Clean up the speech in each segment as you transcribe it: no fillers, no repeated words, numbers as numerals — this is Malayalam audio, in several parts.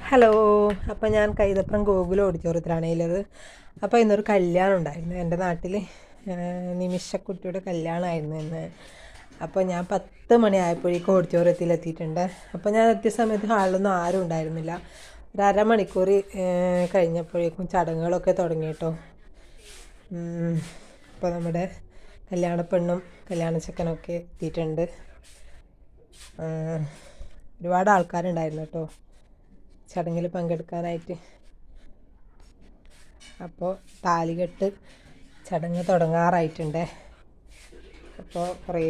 ഹലോ, അപ്പോൾ ഞാൻ കൈതപ്രം ഗോകുലം ഓഡിറ്റോറിയത്തിലാണ് ഉള്ളത്. അപ്പോൾ ഇന്നൊരു കല്യാണം ഉണ്ടായിരുന്നു എൻ്റെ നാട്ടിൽ. നിമിഷക്കുട്ടിയുടെ കല്യാണമായിരുന്നു ഇന്ന്. അപ്പോൾ ഞാൻ 10 മണിയായപ്പോഴേക്കും ഓഡിറ്റോറിയത്തിൽ എത്തിയിട്ടുണ്ട്. അപ്പോൾ ഞാൻ എത്തിയ സമയത്ത് ഹാളിലൊന്നും ആരും ഉണ്ടായിരുന്നില്ല. ഒരു അരമണിക്കൂർ കഴിഞ്ഞപ്പോഴേക്കും ചടങ്ങുകളൊക്കെ തുടങ്ങി കേട്ടോ. അപ്പോൾ നമ്മുടെ കല്യാണ പെണ്ണും കല്യാണ ചെക്കനൊക്കെ എത്തിയിട്ടുണ്ട്. ഒരുപാട് ആൾക്കാരുണ്ടായിരുന്നു കേട്ടോ ചടങ്ങിൽ പങ്കെടുക്കാനായിട്ട്. അപ്പോൾ താലികെട്ട് ചടങ്ങ് തുടങ്ങാറായിട്ടുണ്ട്. അപ്പോൾ കുറേ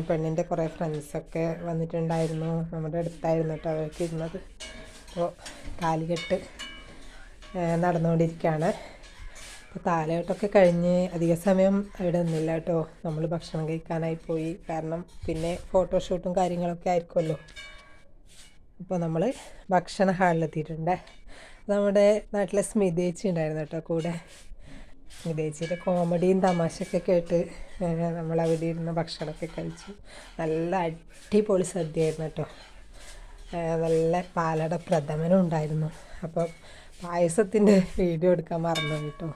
പെണ്ണിൻ്റെ കുറേ ഫ്രണ്ട്സൊക്കെ വന്നിട്ടുണ്ടായിരുന്നു. നമ്മുടെ അടുത്തായിരുന്നു കേട്ടോ അവർക്ക് ഇരുന്നത്. അപ്പോൾ താലികെട്ട് നടന്നുകൊണ്ടിരിക്കുകയാണ്. അപ്പോൾ താലികെട്ടൊക്കെ കഴിഞ്ഞ് അധിക സമയം അവിടെ നിന്നില്ല കേട്ടോ. നമ്മൾ ഭക്ഷണം കഴിക്കാനായി പോയി. കാരണം പിന്നെ ഫോട്ടോഷൂട്ടും കാര്യങ്ങളൊക്കെ ആയിരിക്കുമല്ലോ. അപ്പോൾ നമ്മൾ ഭക്ഷണ ഹാളിലെത്തിയിട്ടുണ്ട്. നമ്മുടെ നാട്ടിലെ സ്മിതേച്ചി ഉണ്ടായിരുന്നു കേട്ടോ കൂടെ. സ്മിതേച്ചിയുടെ കോമഡിയും തമാശയൊക്കെ കേട്ട് നമ്മളവിടെ ഇരുന്ന് ഭക്ഷണമൊക്കെ കഴിച്ചു. നല്ല അടിപൊളി സദ്യയായിരുന്നു കേട്ടോ. നല്ല പാലട പ്രഥമനും ഉണ്ടായിരുന്നു. അപ്പോൾ പായസത്തിൻ്റെ വീഡിയോ എടുക്കാൻ മറന്നു കേട്ടോ.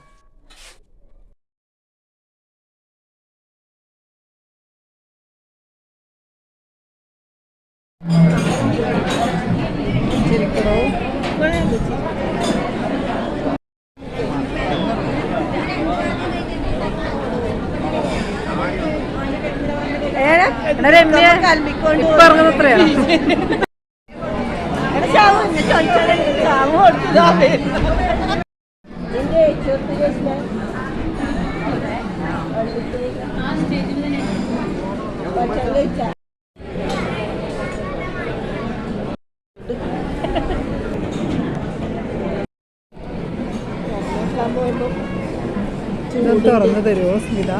തുറന്നു തരുമോ സ്മിത?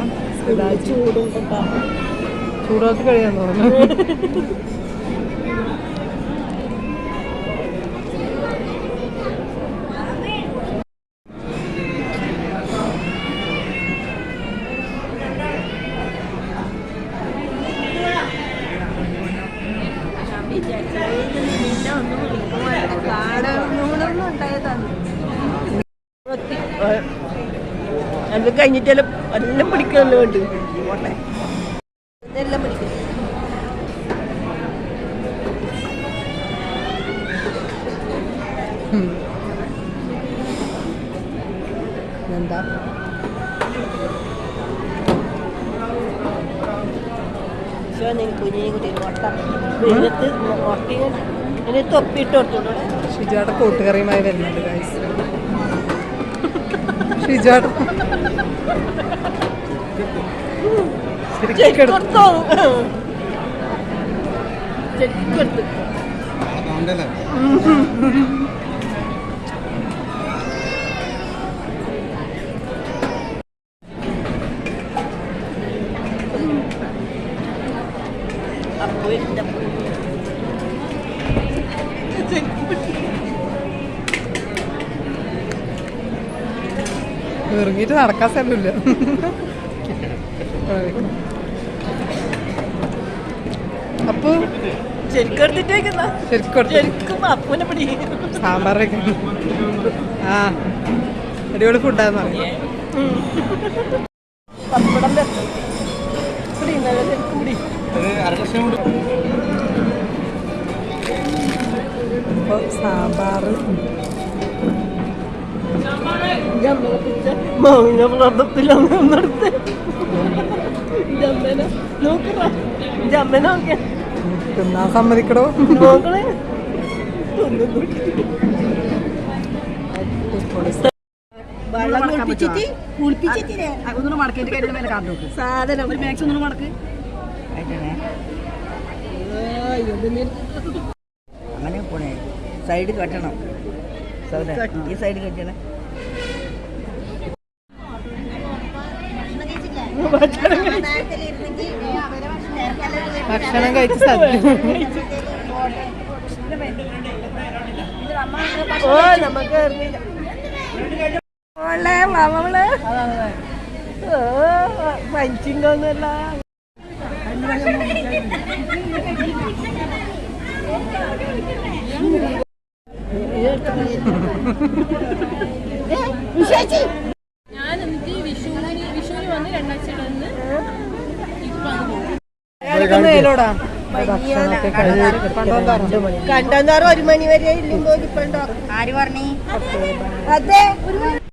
ചൂടോത്ത് കഴിയാൻ തോന്നുന്നു. അത് കഴിഞ്ഞിട്ടെല്ലാം എല്ലാം പിടിക്കണല്ലോ ഉണ്ട്. പോട്ടെ, എല്ലാം പിടിക്കും. എന്താ കുഞ്ഞിനെ കുട്ടി മുട്ട വെയിലത്ത് മുട്ടയും ഇനി തൊപ്പിയിട്ട് കൊടുത്തോളൂ. ഷിജുവാടെ കൂട്ടുകറിയുമായി വരുന്നുണ്ട് ഗൈസ്. ഷിജുവാട് കൊടുത്തോ ചെടുത്ത് അപ്പൊ ഇറങ്ങിയിട്ട് നടക്കാൻ സ്ഥലമില്ല. അപ്പൊ ശരിക്കും അപ്പനെ പിടി സാമ്പാറൊക്കെ ആ അടിപൊളി ഫുഡാന്ന് പറയും. പപ്പടം പിടി നല്ല ശരിക്കും പിടി. അപ്പോൾ സാമ്പാർ മാവിന വ്രതത്തിൽ ഒന്നെടുത്ത് ജമ്മനെ നോക്കണ ജമ്മനെ നോക്കിയ തിന്നാൻ സമ്മതിക്കടോ. നോക്കണേ വെള്ളം കുളിപ്പിച്ചിട്ട് കുളിപ്പിച്ചിട്ടില്ലേ ഒന്നും മടക്കേണ്ട കാര്യം മേലെ കാർഡ് നോക്ക്. സാധനം ഒരു മാക്സ് ഒന്നും മടക്ക് അങ്ങനെ പോണേ. സൈഡ് കെട്ടണം. ഈ സൈഡ് കെട്ടണേ. ഭക്ഷണം കഴിച്ച് സദ്യ ഓ നമുക്ക് മാമള് പഞ്ചിണ്ടോന്നല്ല. ഞാൻ എന്നിട്ട് വിഷുവിന് വന്ന് രണ്ടാഴ്ചകളിൽ ഭക്ഷണമൊക്കെ കഴിച്ച് കണ്ടോന്നാറ് 1 മണി വരെ ഇല്ലെങ്കിൽ ആര് പറഞ്ഞു അതെ